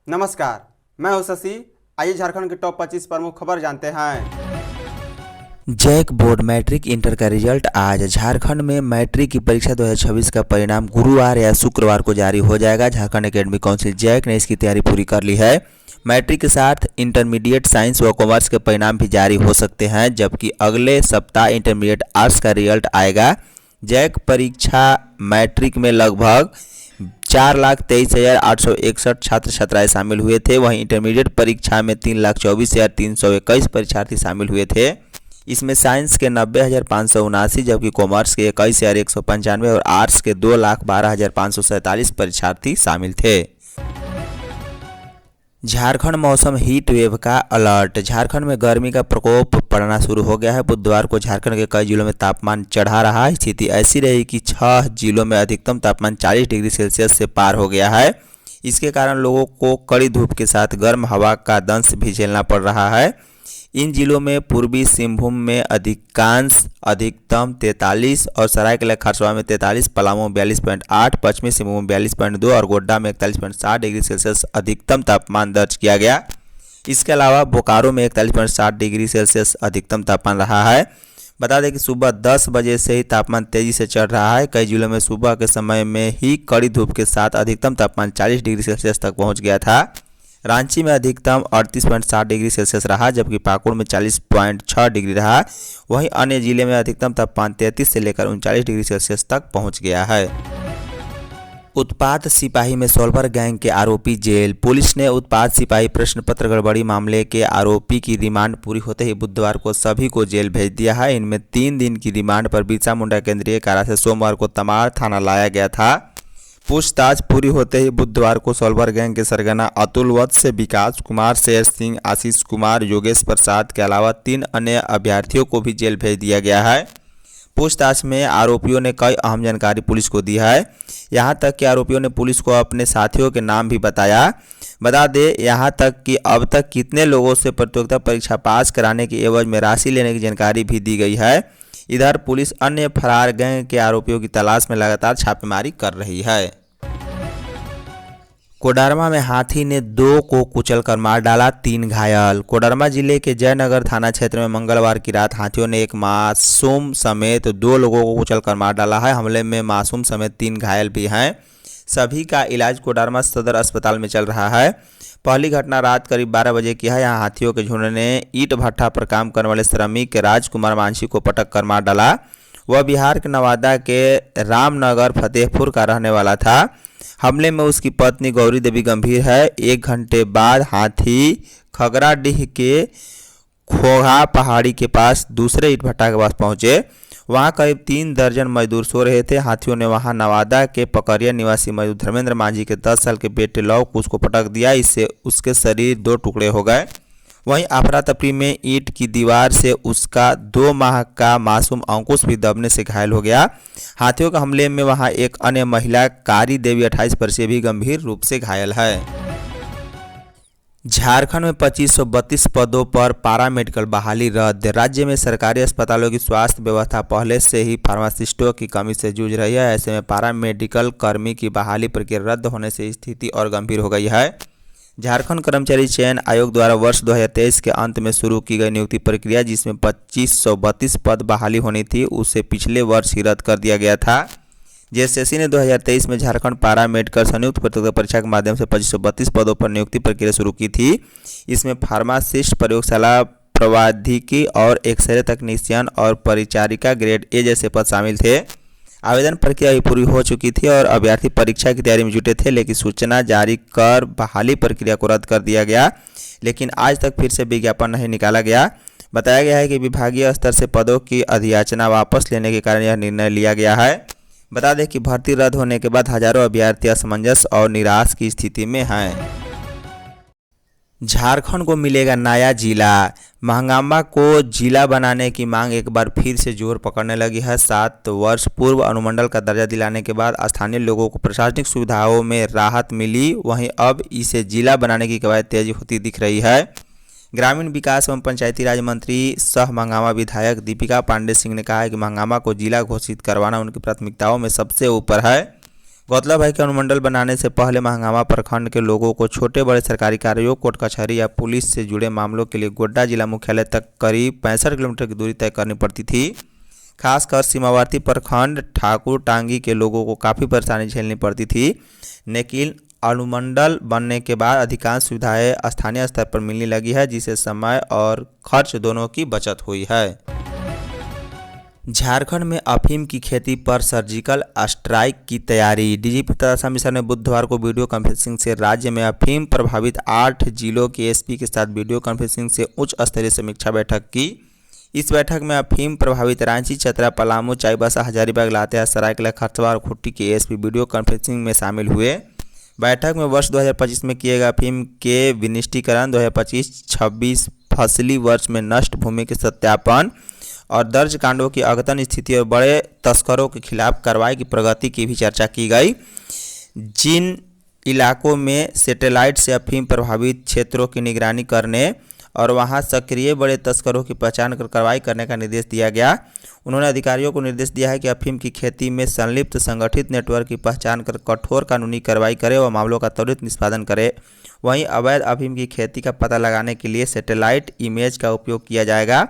नमस्कार, मैं हूं शशि। आइए झारखंड की टॉप 25 प्रमुख खबर जानते हैं। जैक बोर्ड मैट्रिक इंटर का रिजल्ट आज। झारखंड में मैट्रिक की परीक्षा 2026 का परिणाम गुरुवार या शुक्रवार को जारी हो जाएगा। झारखंड एकेडमिक काउंसिल जैक ने इसकी तैयारी पूरी कर ली है। मैट्रिक के साथ इंटरमीडिएट साइंस व कॉमर्स के परिणाम भी जारी हो सकते हैं, जबकि अगले सप्ताह इंटरमीडिएट आर्ट्स का रिजल्ट आएगा। जैक परीक्षा मैट्रिक में लगभग 4,23,861 छात्र छात्राएं शामिल हुए थे। वहीं इंटरमीडिएट परीक्षा में 3,24,321 परीक्षार्थी शामिल हुए थे। इसमें साइंस के 90,579, जबकि कॉमर्स के 21,195 और आर्ट्स के 2,12,547 परीक्षार्थी शामिल थे। झारखंड मौसम हीट वेव का अलर्ट। झारखंड में गर्मी का प्रकोप पड़ना शुरू हो गया है। बुधवार को झारखंड के कई जिलों में तापमान चढ़ा रहा। स्थिति ऐसी रही कि 6 जिलों में अधिकतम तापमान 40 डिग्री सेल्सियस से पार हो गया है। इसके कारण लोगों को कड़ी धूप के साथ गर्म हवा का दंश भी झेलना पड़ रहा है। इन जिलों में पूर्वी सिंहभूम में अधिकतम 43 और सरायकेला खरसावां में 43, पलामू 42.8, पश्चिमी सिंहभूम 42.2 और गोड्डा में 41.7 डिग्री सेल्सियस अधिकतम तापमान दर्ज किया गया। इसके अलावा बोकारो में 41.7 डिग्री सेल्सियस अधिकतम तापमान रहा है। बता दें कि सुबह 10 बजे से ही तापमान तेजी से चढ़ रहा है। कई जिलों में सुबह के समय में ही कड़ी धूप के साथ अधिकतम तापमान 40 डिग्री सेल्सियस तक पहुँच गया था। रांची में अधिकतम 38.7 डिग्री सेल्सियस रहा, जबकि पाकुड़ में 40.6 डिग्री रहा। वहीं अन्य जिले में अधिकतम तापमान 33 से लेकर 39 डिग्री सेल्सियस तक पहुंच गया है। उत्पाद सिपाही में सोलभर गैंग के आरोपी जेल। पुलिस ने उत्पाद सिपाही प्रश्न पत्र गड़बड़ी मामले के आरोपी की रिमांड पूरी होते ही बुधवार को सभी को जेल भेज दिया है। इनमें 3 दिन की रिमांड पर बिरसा मुंडा केंद्रीय कारा से सोमवार को तमाड़ थाना लाया गया था। पूछताछ पूरी होते ही बुधवार को सोलभर गैंग के सरगना अतुल वत्स से विकास कुमार, शेर सिंह, आशीष कुमार, योगेश प्रसाद के अलावा 3 अन्य अभ्यर्थियों को भी जेल भेज दिया गया है। पूछताछ में आरोपियों ने कई अहम जानकारी पुलिस को दी है। यहां तक कि आरोपियों ने पुलिस को अपने साथियों के नाम भी बताया। बता दें यहां तक कि अब तक कितने लोगों से प्रतियोगिता परीक्षा पास कराने की एवज में राशि लेने की जानकारी भी दी गई है। इधर पुलिस अन्य फरार गैंग के आरोपियों की तलाश में लगातार छापेमारी कर रही है। कोडरमा में हाथी ने 2 को कुचलकर मार डाला, 3 घायल। कोडरमा जिले के जयनगर थाना क्षेत्र में मंगलवार की रात हाथियों ने एक मासूम समेत 2 लोगों को कुचलकर मार डाला है। हमले में मासूम समेत 3 घायल भी हैं। सभी का इलाज कोडरमा सदर अस्पताल में चल रहा है। पहली घटना रात करीब 12 बजे की है। यहाँ हाथियों के झुंड ने ईंट भट्ठा पर काम करने वाले श्रमिक राजकुमार मांझी को पटक कर मार डाला। वह बिहार के नवादा के रामनगर फतेहपुर का रहने वाला था। हमले में उसकी पत्नी गौरी देवी गंभीर है। 1 घंटे बाद हाथी खगराडीह के खोहा पहाड़ी के पास दूसरे ईंट भट्ठा के पास पहुंचे। वहां करीब 3 दर्जन मजदूर सो रहे थे। हाथियों ने वहां नवादा के पकरिया निवासी मजदूर धर्मेंद्र मांझी के 10 साल के बेटे लव कुश को पटक दिया। इससे उसके शरीर 2 टुकड़े हो गए। वहीं अफरा तफरी में ईंट की दीवार से उसका 2 माह का मासूम अंकुश भी दबने से घायल हो गया। हाथियों के हमले में वहां एक अन्य महिला कारी देवी 28 वर्षीय भी गंभीर रूप से घायल है। झारखंड में 2532 पदों पर पारा मेडिकल बहाली रद्द। राज्य में सरकारी अस्पतालों की स्वास्थ्य व्यवस्था पहले से ही फार्मासिस्टों की कमी से जूझ रही है। ऐसे में पारा मेडिकल कर्मी की बहाली प्रक्रिया रद्द होने से स्थिति और गंभीर हो गई है। झारखंड कर्मचारी चयन आयोग द्वारा वर्ष 2023 के अंत में शुरू की गई नियुक्ति प्रक्रिया, जिसमें 2532 पद बहाली होनी थी, उसे पिछले वर्ष ही रद्द कर दिया गया था। जेएसएससी ने 2023 में झारखंड पारा मेडिकल संयुक्त प्रतियोगिता परीक्षा के माध्यम से 2532 पदों पर नियुक्ति प्रक्रिया शुरू की थी। इसमें फार्मासिस्ट, प्रयोगशाला प्रबंधकी और एक्सरे तकनीशियन और परिचारिका ग्रेड ए जैसे पद शामिल थे। आवेदन प्रक्रिया भी पूरी हो चुकी थी और अभ्यर्थी परीक्षा की तैयारी में जुटे थे, लेकिन सूचना जारी कर बहाली प्रक्रिया को रद्द कर दिया गया। लेकिन आज तक फिर से विज्ञापन नहीं निकाला गया। बताया गया है कि विभागीय स्तर से पदों की अधियाचना वापस लेने के कारण यह निर्णय लिया गया है। बता दें कि भर्ती रद्द होने के बाद हजारों अभ्यर्थी असमंजस और निराश की स्थिति में हैं। झारखंड को मिलेगा नया जिला। महागामा को जिला बनाने की मांग एक बार फिर से जोर पकड़ने लगी है। 7 वर्ष पूर्व अनुमंडल का दर्जा दिलाने के बाद स्थानीय लोगों को प्रशासनिक सुविधाओं में राहत मिली, वहीं अब इसे जिला बनाने की कवायद तेजी होती दिख रही है। ग्रामीण विकास एवं पंचायती राज मंत्री सह मंगामा विधायक दीपिका पांडे सिंह ने कहा है कि मंगामा को जिला घोषित करवाना उनकी प्राथमिकताओं में सबसे ऊपर है। गौरतलब है कि अनुमंडल बनाने से पहले मंगामा प्रखंड के लोगों को छोटे बड़े सरकारी कार्यों, कोर्ट कचहरी या पुलिस से जुड़े मामलों के लिए गोड्डा जिला मुख्यालय तक करीब 65 किलोमीटर की दूरी तय करनी पड़ती थी। खासकर सीमावर्ती प्रखंड ठाकुर टांगी के लोगों को काफ़ी परेशानी झेलनी पड़ती थी, लेकिन अनुमंडल बनने के बाद अधिकांश सुविधाएं स्थानीय स्तर पर मिलने लगी है, जिससे समय और खर्च दोनों की बचत हुई है। झारखंड में अफीम की खेती पर सर्जिकल स्ट्राइक की तैयारी। डीजीपी तदासा मिश्रा ने बुधवार को वीडियो कॉन्फ्रेंसिंग से राज्य में अफीम प्रभावित 8 जिलों के एसपी के साथ वीडियो कॉन्फ्रेंसिंग से उच्च स्तरीय समीक्षा बैठक की। इस बैठक में अफीम प्रभावित रांची, चतरा, पलामू, चाईबासा, हजारीबाग, लातेहार, सरायकेला, खरसवा और खुट्टी के एसपी वीडियो कॉन्फ्रेंसिंग में शामिल हुए। बैठक में वर्ष 2025 में किए गए अफीम के विनिष्टीकरण, 2025-26 फसली वर्ष में नष्ट भूमि के सत्यापन और दर्ज कांडों की अद्यतन स्थिति और बड़े तस्करों के खिलाफ कार्रवाई की प्रगति की भी चर्चा की गई। जिन इलाकों में सैटेलाइट से अफीम प्रभावित क्षेत्रों की निगरानी करने और वहां सक्रिय बड़े तस्करों की पहचान कर कार्रवाई करने का निर्देश दिया गया। उन्होंने अधिकारियों को निर्देश दिया है कि अफीम की खेती में संलिप्त संगठित नेटवर्क की पहचान कर कठोर कानूनी कार्रवाई करे और मामलों का त्वरित निष्पादन करे। वहीं अवैध अफीम की खेती का पता लगाने के लिए सैटेलाइट इमेज का उपयोग किया जाएगा।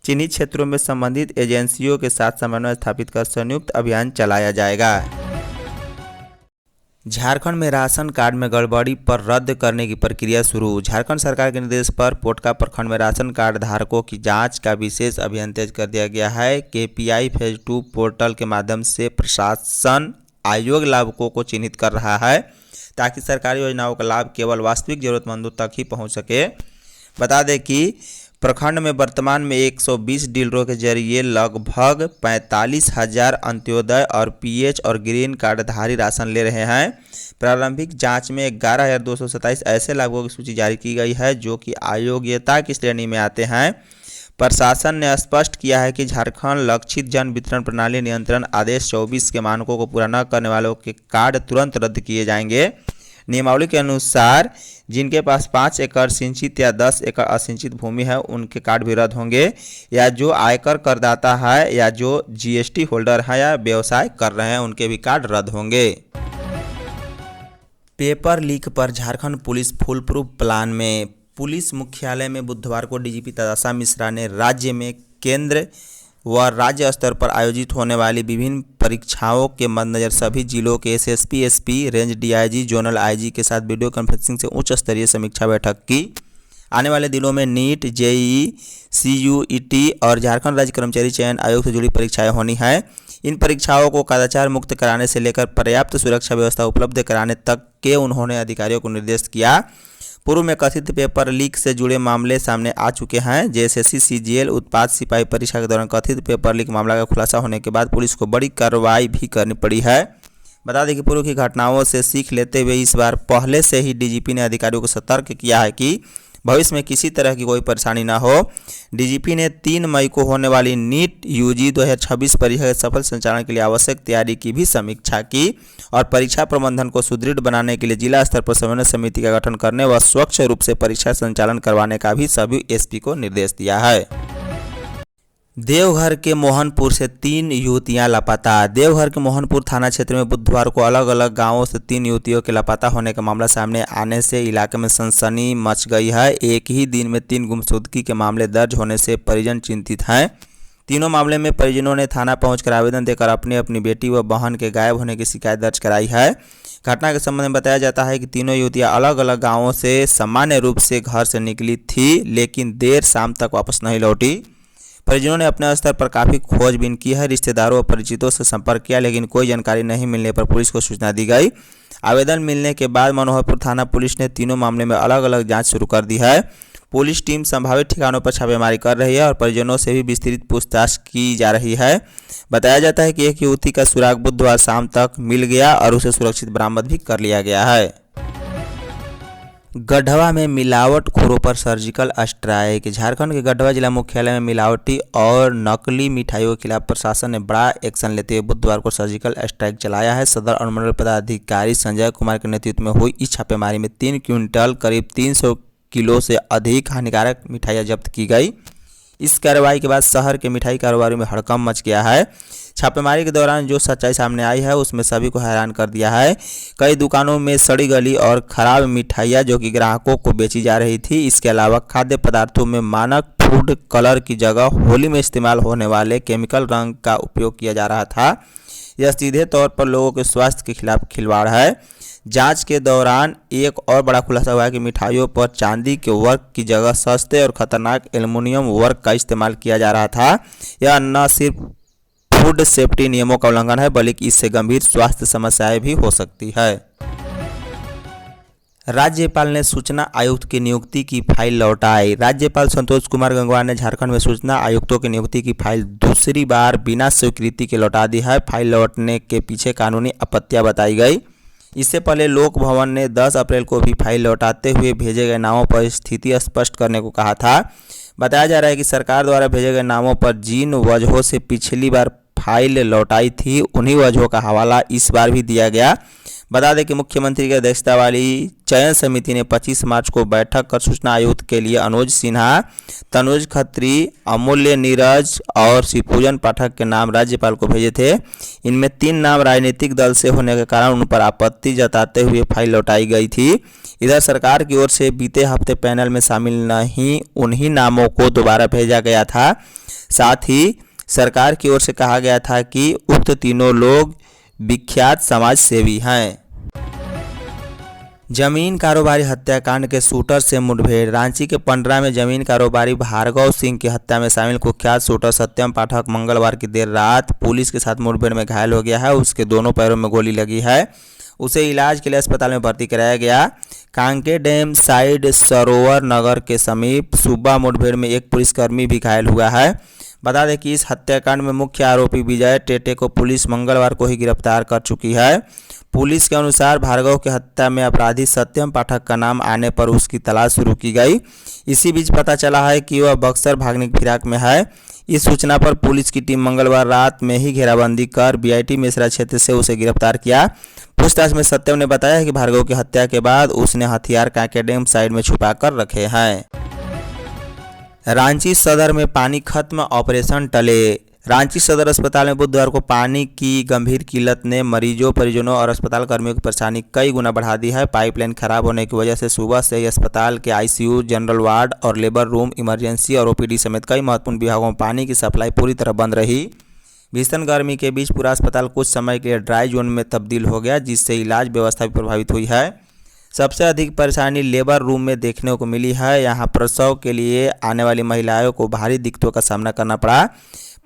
चिन्हित क्षेत्रों में संबंधित एजेंसियों के साथ समन्वय स्थापित कर संयुक्त अभियान चलाया जाएगा। झारखंड में राशन कार्ड में गड़बड़ी पर रद्द करने की प्रक्रिया शुरू। झारखंड सरकार के निर्देश पर पोटका प्रखंड में राशन कार्ड धारकों की जांच का विशेष अभियान तेज कर दिया गया है। केपीआई फेज 2 पोर्टल के माध्यम से प्रशासन आयोग लाभुकों को चिन्हित कर रहा है, ताकि सरकारी योजनाओं का लाभ केवल वास्तविक जरूरतमंदों तक ही पहुंच सके। बता दें कि प्रखंड में वर्तमान में 120 डीलरों के जरिए लगभग 45,000 अंत्योदय और पीएच और ग्रीन कार्डधारी राशन ले रहे हैं। प्रारंभिक जांच में 11,227 ऐसे लाभुकों की सूची जारी की गई है जो कि अयोग्यता की श्रेणी में आते हैं। प्रशासन ने स्पष्ट किया है कि झारखंड लक्षित जन वितरण प्रणाली नियंत्रण आदेश 24 के मानकों को पूरा न करने वालों के कार्ड तुरंत रद्द किए जाएंगे। नियमावली के अनुसार जिनके पास 5 एकड़ सिंचित या 10 एकड़ असिंचित भूमि है उनके कार्ड भी रद्द होंगे, या जो आयकर करदाता है या जो जीएसटी होल्डर है या व्यवसाय कर रहे हैं उनके भी कार्ड रद्द होंगे। पेपर लीक पर Jharkhand police full proof plan में। पुलिस मुख्यालय में बुधवार को डीजीपी तदासा मिश्रा ने राज्य में केंद्र व राज्य स्तर पर आयोजित होने वाली विभिन्न परीक्षाओं के मद्देनजर सभी जिलों के SSP, SP, range DIG, zonal IG के साथ वीडियो कॉन्फ्रेंसिंग से उच्च स्तरीय समीक्षा बैठक की। आने वाले दिनों में नीट, जेईई, सीयूईटी और झारखंड राज्य कर्मचारी चयन आयोग से जुड़ी परीक्षाएं होनी है। इन परीक्षाओं को कदाचार मुक्त कराने से लेकर पर्याप्त सुरक्षा व्यवस्था उपलब्ध कराने तक के उन्होंने अधिकारियों को निर्देश किया। पूर्व में कथित पेपर लीक से जुड़े मामले सामने आ चुके हैं। जेएसएससी सीजीएल उत्पाद सिपाही परीक्षा के दौरान कथित पेपर लीक मामला का खुलासा होने के बाद पुलिस को बड़ी कार्रवाई भी करनी पड़ी है। बता दें कि पूर्व की घटनाओं से सीख लेते हुए इस बार पहले से ही डीजीपी ने अधिकारियों को सतर्क किया है कि भविष्य में किसी तरह की कोई परेशानी ना हो। डीजीपी ने 3 मई को होने वाली नीट यूजी 2026 परीक्षा के सफल संचालन के लिए आवश्यक तैयारी की भी समीक्षा की और परीक्षा प्रबंधन को सुदृढ़ बनाने के लिए जिला स्तर पर समन्वय समिति का गठन करने व स्वच्छ रूप से परीक्षा संचालन करवाने का भी सभी एसपी को निर्देश दिया है। देवघर के मोहनपुर से 3 युवतियां लापता। देवघर के मोहनपुर थाना क्षेत्र में बुधवार को अलग अलग गांवों से 3 युवतियों के लापता होने का मामला सामने आने से इलाके में सनसनी मच गई है। एक ही दिन में 3 गुमशुदगी के मामले दर्ज होने से परिजन चिंतित हैं। तीनों मामले में परिजनों ने थाना पहुंचकर आवेदन देकर अपनी बेटी व बहन के गायब होने की शिकायत दर्ज कराई है। घटना के संबंध में बताया जाता है कि तीनों युवतियां अलग अलग गाँवों से सामान्य रूप से घर से निकली थी, लेकिन देर शाम तक वापस नहीं लौटी। परिजनों ने अपने स्तर पर काफ़ी खोजबीन की है, रिश्तेदारों और परिचितों से संपर्क किया, लेकिन कोई जानकारी नहीं मिलने पर पुलिस को सूचना दी गई। आवेदन मिलने के बाद मनोहरपुर थाना पुलिस ने तीनों मामले में अलग अलग जांच शुरू कर दी है। पुलिस टीम संभावित ठिकानों पर छापेमारी कर रही है और परिजनों से भी विस्तृत पूछताछ की जा रही है। बताया जाता है कि एक युवती का सुराग बुधवार शाम तक मिल गया और उसे सुरक्षित बरामद भी कर लिया गया है। गढ़वा में मिलावटखोरों पर सर्जिकल स्ट्राइक। झारखंड के गढ़वा जिला मुख्यालय में मिलावटी और नकली मिठाइयों के खिलाफ प्रशासन ने बड़ा एक्शन लेते हुए बुधवार को सर्जिकल स्ट्राइक चलाया है। सदर अनुमंडल पदाधिकारी संजय कुमार के नेतृत्व में हुई इस छापेमारी में 3 क्विंटल करीब 300 किलो से अधिक हानिकारक मिठाइयाँ जब्त की गई। इस कार्रवाई के बाद शहर के मिठाई कारोबारियों में हड़कंप मच गया है। छापेमारी के दौरान जो सच्चाई सामने आई है उसमें सभी को हैरान कर दिया है। कई दुकानों में सड़ी गली और खराब मिठाइयाँ जो कि ग्राहकों को बेची जा रही थी। इसके अलावा खाद्य पदार्थों में मानक फूड कलर की जगह होली में इस्तेमाल होने वाले केमिकल रंग का उपयोग किया जा रहा था। यह सीधे तौर पर लोगों के स्वास्थ्य के खिलाफ खिलवाड़ है। जांच के दौरान एक और बड़ा खुलासा हुआ है कि मिठाइयों पर चांदी के वर्क की जगह सस्ते और खतरनाक एल्युमिनियम वर्क का इस्तेमाल किया जा रहा था। यह न सिर्फ फूड सेफ्टी नियमों का उल्लंघन है बल्कि इससे गंभीर स्वास्थ्य समस्याएं भी हो सकती है। राज्यपाल ने सूचना आयुक्त की नियुक्ति की फाइल लौटाई। राज्यपाल संतोष कुमार गंगवार ने झारखंड में सूचना आयुक्तों की नियुक्ति की फाइल दूसरी बार बिना स्वीकृति के लौटा दी है। फाइल लौटने के पीछे कानूनी आपत्तियां बताई गई। इससे पहले लोक भवन ने 10 अप्रैल को भी फाइल लौटाते हुए भेजे गए नामों पर स्थिति स्पष्ट करने को कहा था। बताया जा रहा है कि सरकार द्वारा भेजे गए नामों पर जिन वजहों से पिछली बार फाइल लौटाई थी उन्हीं वजहों का हवाला इस बार भी दिया गया। बता दें कि मुख्यमंत्री की अध्यक्षता वाली चयन समिति ने 25 मार्च को बैठक कर सूचना आयुक्त के लिए अनुज सिन्हा, तनुज खत्री, अमूल्य नीरज और शिवपूजन पाठक के नाम राज्यपाल को भेजे थे। इनमें 3 नाम राजनीतिक दल से होने के कारण उन पर आपत्ति जताते हुए फाइल लौटाई गई थी। इधर सरकार की ओर से बीते हफ्ते पैनल में शामिल नहीं उन्हीं नामों को दोबारा भेजा गया था। साथ ही सरकार की ओर से कहा गया था कि उक्त तीनों लोग विख्यात समाज सेवी हैं। जमीन कारोबारी हत्याकांड के शूटर से मुठभेड़। रांची के पंडरा में जमीन कारोबारी भार्गव सिंह की हत्या में शामिल कुख्यात शूटर सत्यम पाठक मंगलवार की देर रात पुलिस के साथ मुठभेड़ में घायल हो गया है। उसके दोनों पैरों में गोली लगी है। उसे इलाज के लिए अस्पताल में भर्ती कराया गया। कांके डैम साइड सरोवर नगर के समीप सुबह मुठभेड़ में एक पुलिसकर्मी भी घायल हुआ है। बता दें कि इस हत्याकांड में मुख्य आरोपी विजय टेटे को पुलिस मंगलवार को ही गिरफ्तार कर चुकी है। पुलिस के अनुसार भार्गव की हत्या में अपराधी सत्यम पाठक का नाम आने पर उसकी तलाश शुरू की गई। इसी बीच पता चला है कि वह बक्सर भागने की फिराक में है। इस सूचना पर पुलिस की टीम मंगलवार रात में ही घेराबंदी कर बीआईटी मेसरा क्षेत्र से उसे गिरफ्तार किया। पूछताछ में सत्यम ने बताया है कि भार्गव की हत्या के बाद उसने हथियार कांके डैम साइड में छुपा कर रखे हैं। रांची सदर में पानी खत्म, ऑपरेशन टले। रांची सदर अस्पताल में बुधवार को पानी की गंभीर किल्लत ने मरीजों, परिजनों और अस्पताल कर्मियों की परेशानी कई गुना बढ़ा दी है। पाइपलाइन खराब होने की वजह से सुबह से ही अस्पताल के आईसीयू, जनरल वार्ड और लेबर रूम, इमरजेंसी और ओपीडी समेत कई महत्वपूर्ण विभागों में पानी की सप्लाई पूरी तरह बंद रही। भीषण गर्मी के बीच पूरा अस्पताल कुछ समय के लिए ड्राई जोन में तब्दील हो गया, जिससे इलाज व्यवस्था भी प्रभावित हुई है। सबसे अधिक परेशानी लेबर रूम में देखने को मिली है। यहाँ प्रसव के लिए आने वाली महिलाओं को भारी दिक्कतों का सामना करना पड़ा।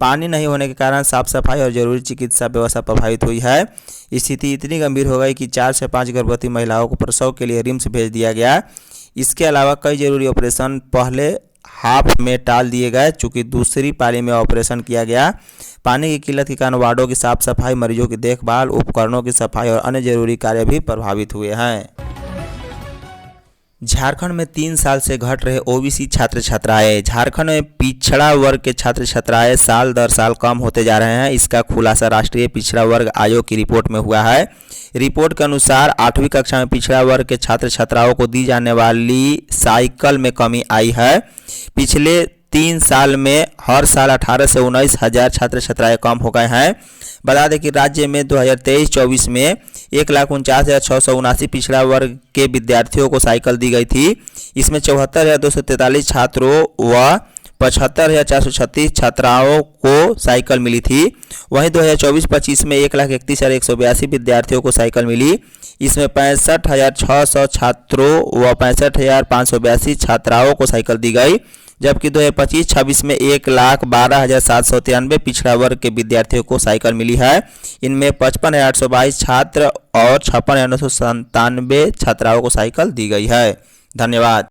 पानी नहीं होने के कारण साफ सफाई और जरूरी चिकित्सा व्यवस्था प्रभावित हुई है। स्थिति इतनी गंभीर हो गई कि 4 से 5 गर्भवती महिलाओं को प्रसव के लिए रिम्स भेज दिया गया। इसके अलावा कई जरूरी ऑपरेशन पहले हाफ में टाल दिए गए, चूँकि दूसरी पाली में ऑपरेशन किया गया। पानी की किल्लत के कारण वार्डों की साफ सफाई, मरीजों की देखभाल, उपकरणों की सफाई और अन्य जरूरी कार्य भी प्रभावित हुए हैं। झारखंड में 3 साल से घट रहे ओबीसी छात्र छात्राएं। झारखंड में पिछड़ा वर्ग के छात्र छात्राएं साल दर साल कम होते जा रहे हैं। इसका खुलासा राष्ट्रीय पिछड़ा वर्ग आयोग की रिपोर्ट में हुआ है। रिपोर्ट के अनुसार 8वीं कक्षा में पिछड़ा वर्ग के छात्र छात्राओं को दी जाने वाली साइकिल में कमी आई है। पिछले 3 साल में हर साल 18 से 19 हज़ार छात्र छात्राएं कम हो गए हैं। बता दें कि राज्य में 2023-24 में 1,49,679 पिछड़ा वर्ग के विद्यार्थियों को साइकिल दी गई थी। इसमें 74,243 छात्रों व 75,436 छात्राओं को साइकिल मिली थी। वहीं 2024-25 में 1,31,182 विद्यार्थियों को साइकिल मिली। इसमें 65,600 छात्रों व 65,582 छात्राओं को साइकिल दी गई, जबकि 2025-26 में 1,12,793 पिछड़ा वर्ग के विद्यार्थियों को साइकिल मिली है। इनमें 55,822 छात्र और 56,997 छात्राओं को साइकिल दी गई है। धन्यवाद।